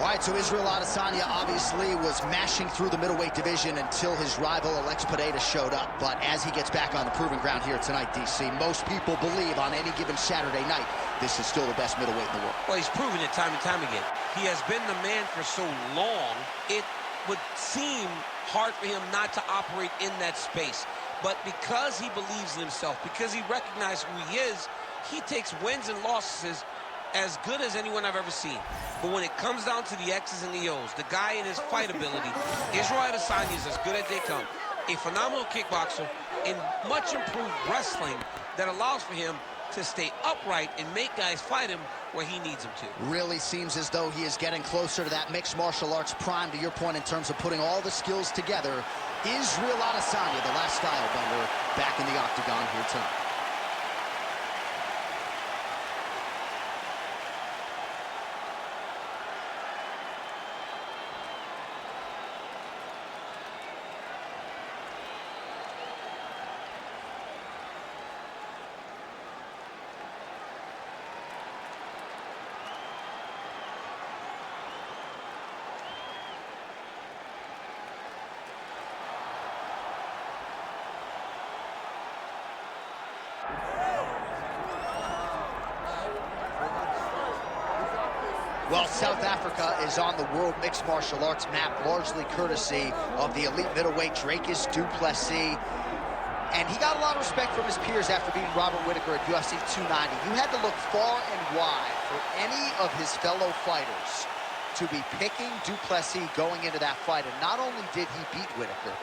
All right, so Israel Adesanya obviously was mashing through the middleweight division until his rival Alex Pereira showed up. But as he gets back on the proving ground here tonight, DC, most people believe on any given Saturday night, this is still the best middleweight in the world. Well, he's proven it time and time again. He has been the man for so long, it would seem hard for him not to operate in that space. But because he believes in himself, because he recognizes who he is, he takes wins and losses as good as anyone I've ever seen. But when it comes down to the X's and the O's, the guy in his fight ability, Israel Adesanya is as good as they come. A phenomenal kickboxer in much improved wrestling that allows for him to stay upright and make guys fight him where he needs them to. Really seems as though he is getting closer to that mixed martial arts prime, to your point, in terms of putting all the skills together. Israel Adesanya, the last style bender, back in the octagon here tonight. Well, South Africa is on the World Mixed Martial Arts map, largely courtesy of the elite middleweight Dricus du Plessis. And he got a lot of respect from his peers after beating Robert Whittaker at UFC 290. You had to look far and wide for any of his fellow fighters to be picking du Plessis going into that fight. And not only did he beat Whittaker,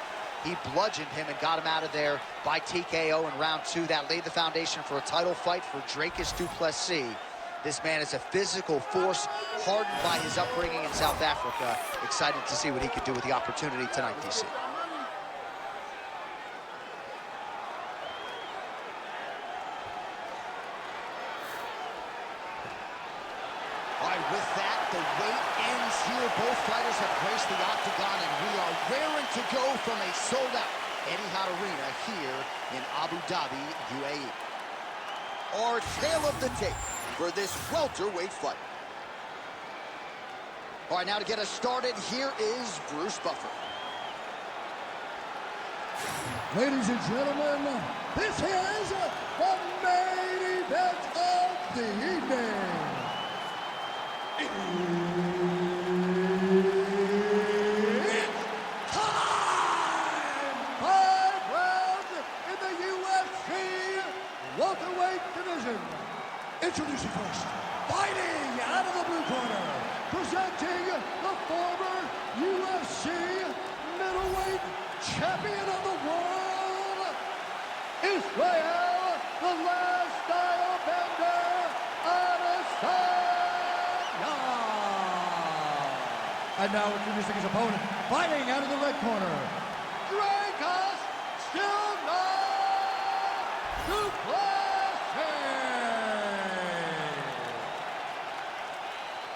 he bludgeoned him and got him out of there by TKO in round 2. That laid the foundation for a title fight for Dricus du Plessis. This man is a physical force, hardened by his upbringing in South Africa. Excited to see what he could do with the opportunity tonight, DC. All right, with that, the wait ends here. Both fighters have graced the octagon, and we are raring to go from a sold-out Etihad Arena here in Abu Dhabi, UAE. Our tale of the tape for this welterweight fight. All right, now to get us started, here is Bruce Buffer. Ladies and gentlemen, this is the main event of the evening. It's time! 5 rounds in the UFC welterweight division. Introducing first, fighting out of the blue corner, presenting the former UFC middleweight champion of the world, Israel, the last style bender, Adesanya. And now introducing his opponent, fighting out of the red corner, Dricus, still not to play.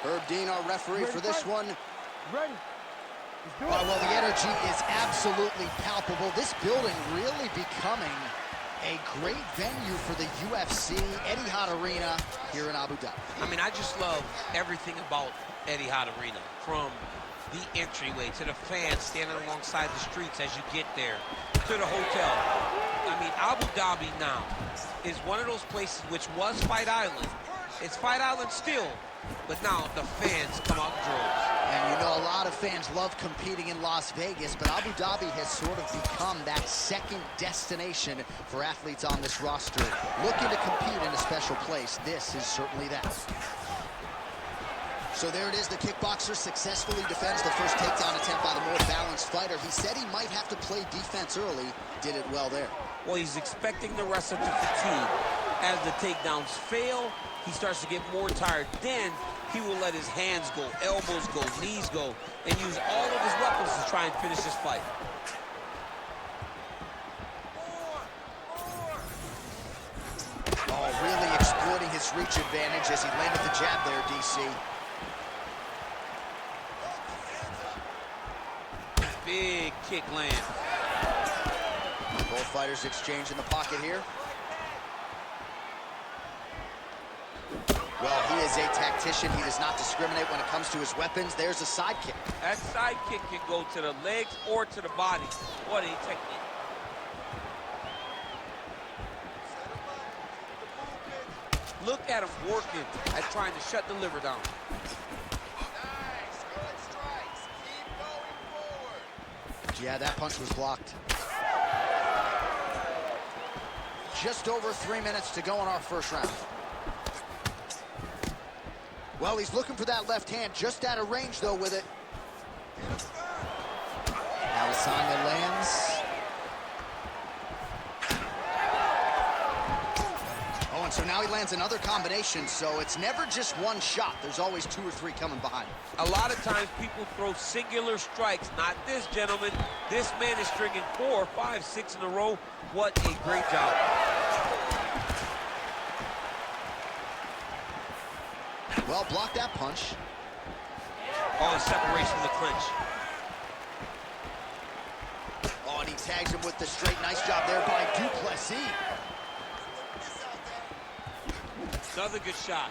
Herb Dean, our referee for this one. Ready. Well, the energy is absolutely palpable. This building really becoming a great venue for the UFC, Etihad Arena here in Abu Dhabi. I mean, I just love everything about Etihad Arena, from the entryway to the fans standing alongside the streets as you get there, to the hotel. I mean, Abu Dhabi now is one of those places which was Fight Island. It's Fight Island still, but now the fans come out in droves. And you know, a lot of fans love competing in Las Vegas, but Abu Dhabi has sort of become that second destination for athletes on this roster looking to compete in a special place. This is certainly that. So there it is. The kickboxer successfully defends the first takedown attempt by the more balanced fighter. He said he might have to play defense early. Did it well there. Well, he's expecting the wrestler to fatigue. As the takedowns fail, he starts to get more tired. Then he will let his hands go, elbows go, knees go, and use all of his weapons to try and finish this fight. Oh, really exploiting his reach advantage as he landed the jab there, DC. Big kick land. Both fighters exchange in the pocket here. Well, he is a tactician. He does not discriminate when it comes to his weapons. There's a side kick. That side kick can go to the legs or to the body. What a technique. Look at him working at trying to shut the liver down. Nice, good strikes. Keep going forward. Yeah, that punch was blocked. Just over 3 minutes to go in our first round. Well, he's looking for that left hand, just out of range, though, with it. Adesanya lands. Oh, and so now he lands another combination, so it's never just one shot. There's always 2 or 3 coming behind. A lot of times people throw singular strikes. Not this gentleman. This man is stringing 4, 5, 6 in a row. What a great job. Well, block that punch. Oh, and separation of the clinch. Oh, and he tags him with the straight. Nice job there by Du Plessis. Another good shot.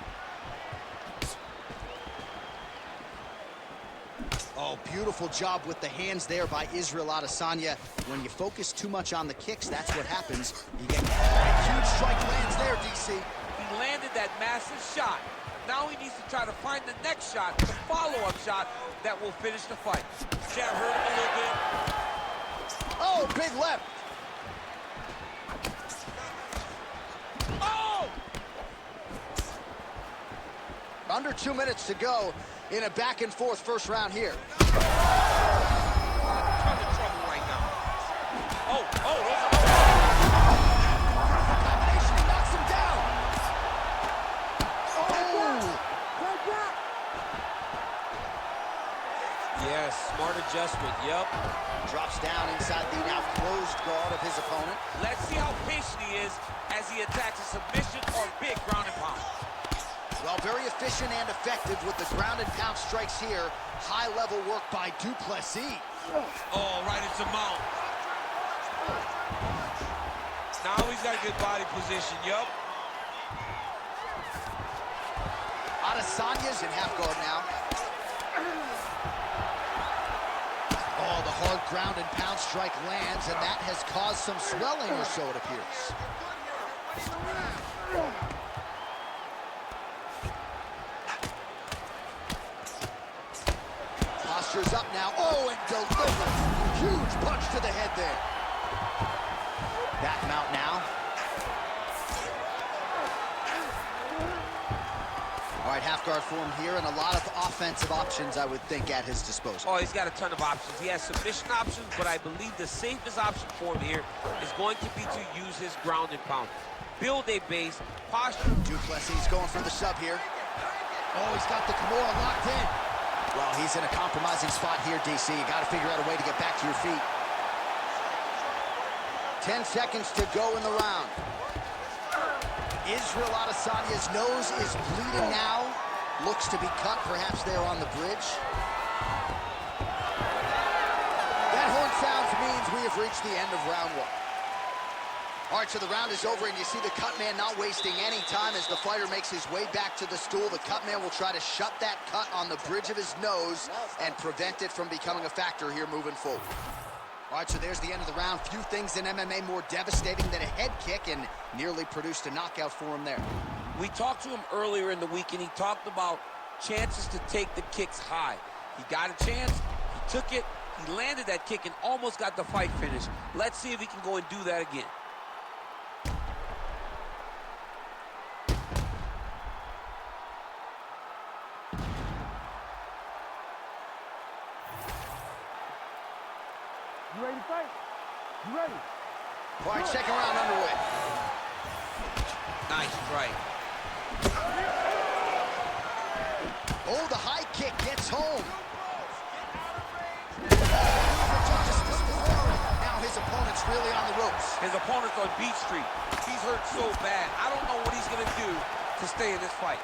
Oh, beautiful job with the hands there by Israel Adesanya. When you focus too much on the kicks, that's what happens. You get a huge strike lands there, DC. He landed that massive shot. Now he needs to try to find the next shot, the follow-up shot that will finish the fight. Jab hurt him a little bit. Oh, big left. Oh! Under 2 minutes to go in a back-and-forth first round here. Ton of trouble right now. Oh, those are... Combination, he knocks him down. Oh! Yes, smart adjustment, yep. Drops down inside the now closed guard of his opponent. Let's see how patient he is as he attacks a submission or big ground and pound. Well, very efficient and effective with the ground and pound strikes here. High-level work by Du Plessis. Oh, right into mount. Now he's got a good body position, yup. Adesanya's in half guard now. Oh, the hard ground and pound strike lands, and that has caused some swelling or so, it appears. Posture's up now. Oh, and delivers. Huge punch to the head there. Back mount now. All right, half guard form here, and a lot of offensive options, I would think, at his disposal. Oh, he's got a ton of options. He has submission options, but I believe the safest option for him here is going to be to use his ground and pound. Build a base, posture. Du Plessis going for the sub here. Oh, he's got the Kimura locked in. Well, he's in a compromising spot here, DC. You got to figure out a way to get back to your feet. 10 seconds to go in the round. Israel Adesanya's nose is bleeding now. Looks to be cut, perhaps there on the bridge. That horn sounds means we have reached the end of round 1. All right, so the round is over, and you see the cut man not wasting any time as the fighter makes his way back to the stool. The cut man will try to shut that cut on the bridge of his nose and prevent it from becoming a factor here moving forward. All right, so there's the end of the round. Few things in MMA more devastating than a head kick, and nearly produced a knockout for him there. We talked to him earlier in the week, and he talked about chances to take the kicks high. He got a chance, he took it, he landed that kick, and almost got the fight finished. Let's see if he can go and do that again. You ready to fight? You ready? All right, second round underway. Nice strike. Oh, the high kick gets home. Now his opponent's really on the ropes. His opponent's on Beat Street. He's hurt so bad. I don't know what he's going to do to stay in this fight.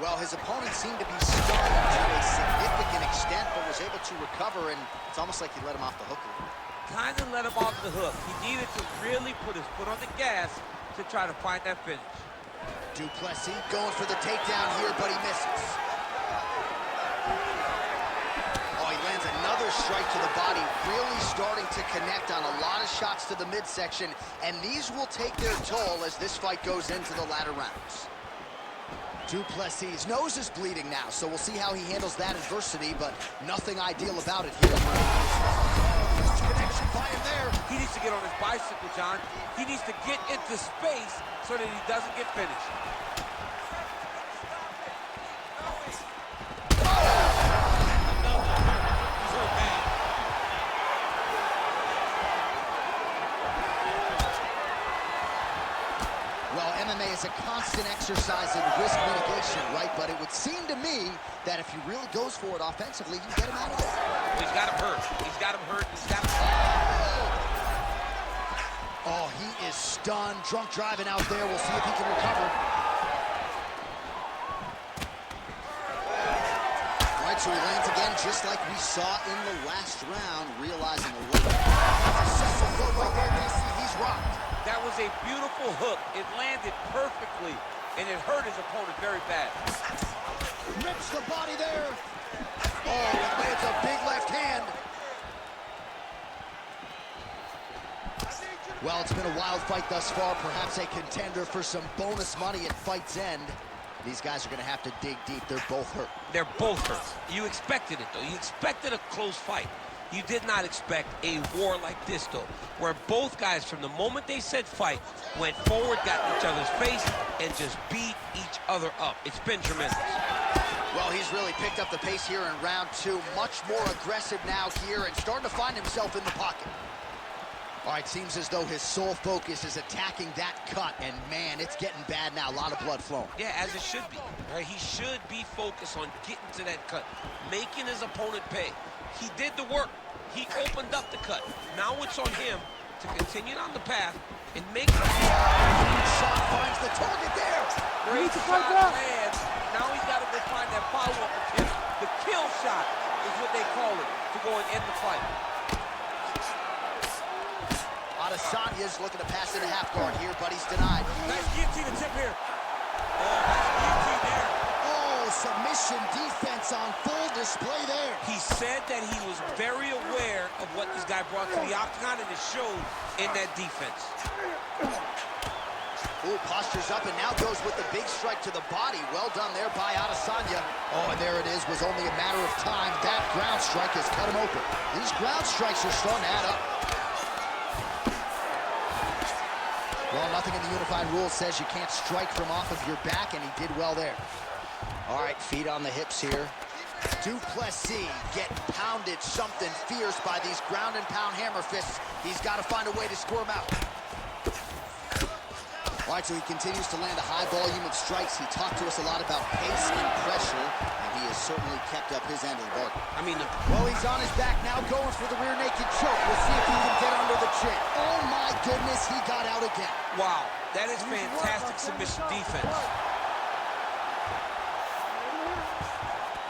Well, his opponent seemed to be stunned to a significant extent, but was able to recover, and it's almost like he let him off the hook a little bit. Kind of let him off the hook. He needed to really put his foot on the gas to try to find that finish. Du Plessis going for the takedown here, but he misses. Oh, he lands another strike to the body, really starting to connect on a lot of shots to the midsection, and these will take their toll as this fight goes into the latter rounds. Du Plessis' nose is bleeding now, so we'll see how he handles that adversity, but nothing ideal about it here. Huge connection by him there. He needs to get on his bicycle, John. He needs to get into space so that he doesn't get finished. Well, MMA is a constant exercise in risk mitigation, right? But it would seem to me that if he really goes for it offensively, you can get him out of there. He's got him hurt. He's got him hurt. He's got him. Oh, he is stunned. Drunk driving out there. We'll see if he can recover. All right, so he lands again, just like we saw in the last round, realizing a little. Successful throw right there, DC. He's rocked. That was a beautiful hook. It landed perfectly, and it hurt his opponent very bad. Rips the body there. Oh, it lands a big left hand. Well, it's been a wild fight thus far, perhaps a contender for some bonus money at fight's end. These guys are going to have to dig deep. They're both hurt. They're both hurt. You expected it, though. You expected a close fight. You did not expect a war like this, though, where both guys, from the moment they said fight, went forward, got in each other's face, and just beat each other up. It's been tremendous. Well, he's really picked up the pace here in round two. Much more aggressive now here and starting to find himself in the pocket. All right, seems as though his sole focus is attacking that cut, and man, it's getting bad now. A lot of blood flowing. Yeah, as it should be. Right? He should be focused on getting to that cut, making his opponent pay. He did the work. He opened up the cut. Now it's on him to continue on the path and make it. Shot finds the target there. Great shot lands. Now he's got to go find that follow-up attempt. The kill shot is what they call it to go and end the fight. Adesanya's looking to pass in a half guard here, but he's denied. Nice guillotine attempt here. Oh, nice guillotine there. Oh, submission defense on full display there. He said that he was very aware of what this guy brought to the octagon, and it showed in that defense. Ooh, postures up and now goes with the big strike to the body. Well done there by Adesanya. Oh, and there it is. Was only a matter of time. That ground strike has cut him open. These ground strikes are starting to add up. Well, nothing in the unified rules says you can't strike from off of your back, and he did well there. All right, feet on the hips here. Du Plessis getting pounded something fierce by these ground and pound hammer fists. He's got to find a way to score him out. All right, so he continues to land a high volume of strikes. He talked to us a lot about pace and pressure, and he has certainly kept up his end of the bargain. I mean, well, he's on his back now, going for the rear naked choke. We'll see if he can get under the chin. Oh, my goodness, he got out again. Wow, that is fantastic submission defense.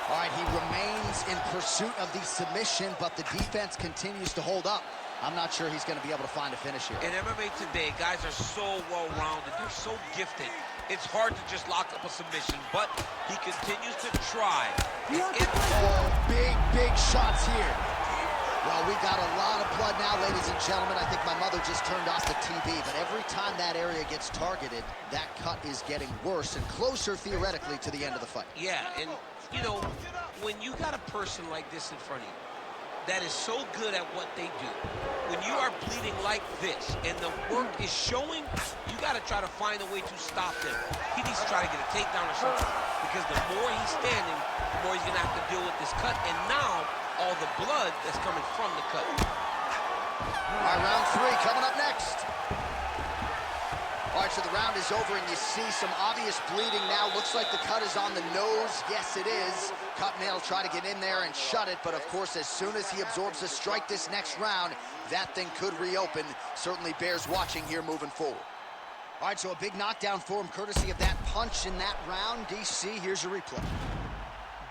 All right, he remains in pursuit of the submission, but the defense continues to hold up. I'm not sure he's going to be able to find a finish here. In MMA today, guys are so well-rounded. They're so gifted. It's hard to just lock up a submission, but he continues to try. Oh, big shots here. Well, we got a lot of blood now, ladies and gentlemen. I think my mother just turned off the TV, but every time that area gets targeted, that cut is getting worse and closer, theoretically, to the end of the fight. Yeah, and, you know, when you got a person like this in front of you, that is so good at what they do. When you are bleeding like this and the work is showing, you got to try to find a way to stop them. He needs to try to get a takedown or something, because the more he's standing, the more he's going to have to deal with this cut, and now all the blood that's coming from the cut. All right, round three coming up next. All right, so the round is over, and you see some obvious bleeding now. Looks like the cut is on the nose. Yes, it is. Cutman will try to get in there and shut it, but of course, as soon as he absorbs a strike this next round, that thing could reopen. Certainly bears watching here moving forward. All right, so a big knockdown for him, courtesy of that punch in that round. DC, here's your replay.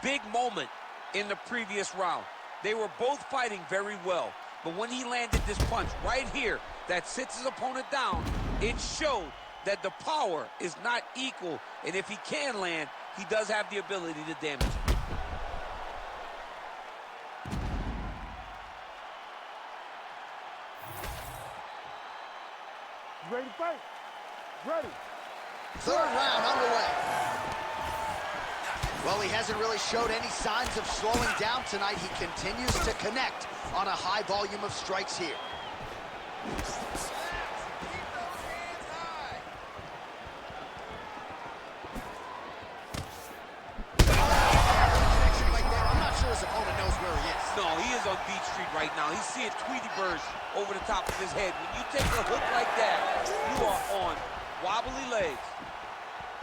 Big moment in the previous round. They were both fighting very well, but when he landed this punch right here that sits his opponent down, it showed that the power is not equal, and if he can land, he does have the ability to damage it. Ready to fight? Ready. Third round underway. Well, he hasn't really showed any signs of slowing down tonight. He continues to connect on a high volume of strikes here. Relax. Keep those hands high. Connection right there. I'm not sure his opponent knows where he is. No, he is on Beach Street right now. He's seeing Tweety Bird over the top of his head. When you take a hook like that, you are on wobbly legs.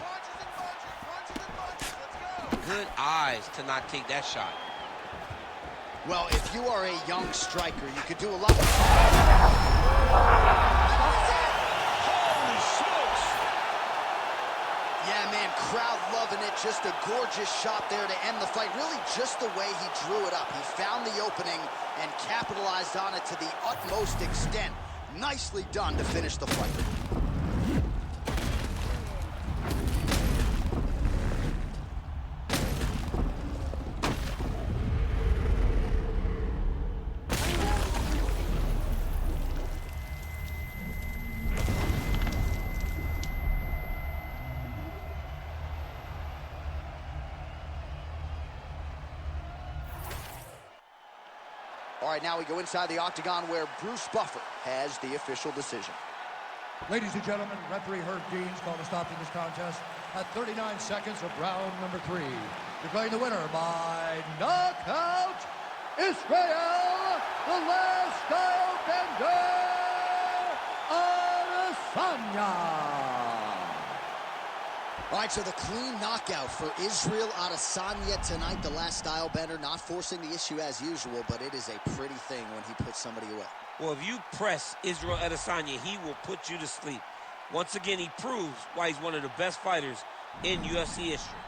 Punches and punches. Punches and punches. Let's go. Good eyes to not take that shot. Well, if you are a young striker, you could do a lot. Holy smokes! Yeah, man, crowd loving it. Just a gorgeous shot there to end the fight. Really just the way he drew it up. He found the opening and capitalized on it to the utmost extent. Nicely done to finish the fight. All right, now we go inside the octagon where Bruce Buffer has the official decision. Ladies and gentlemen, referee Herb Dean's called a stop to this contest at 39 seconds of round number 3. Declaring the winner by knockout, Israel, the last style bender, Adesanya. All right, so the clean knockout for Israel Adesanya tonight. The last style bender, not forcing the issue as usual, but it is a pretty thing when he puts somebody away. Well, if you press Israel Adesanya, he will put you to sleep. Once again, he proves why he's one of the best fighters in UFC history.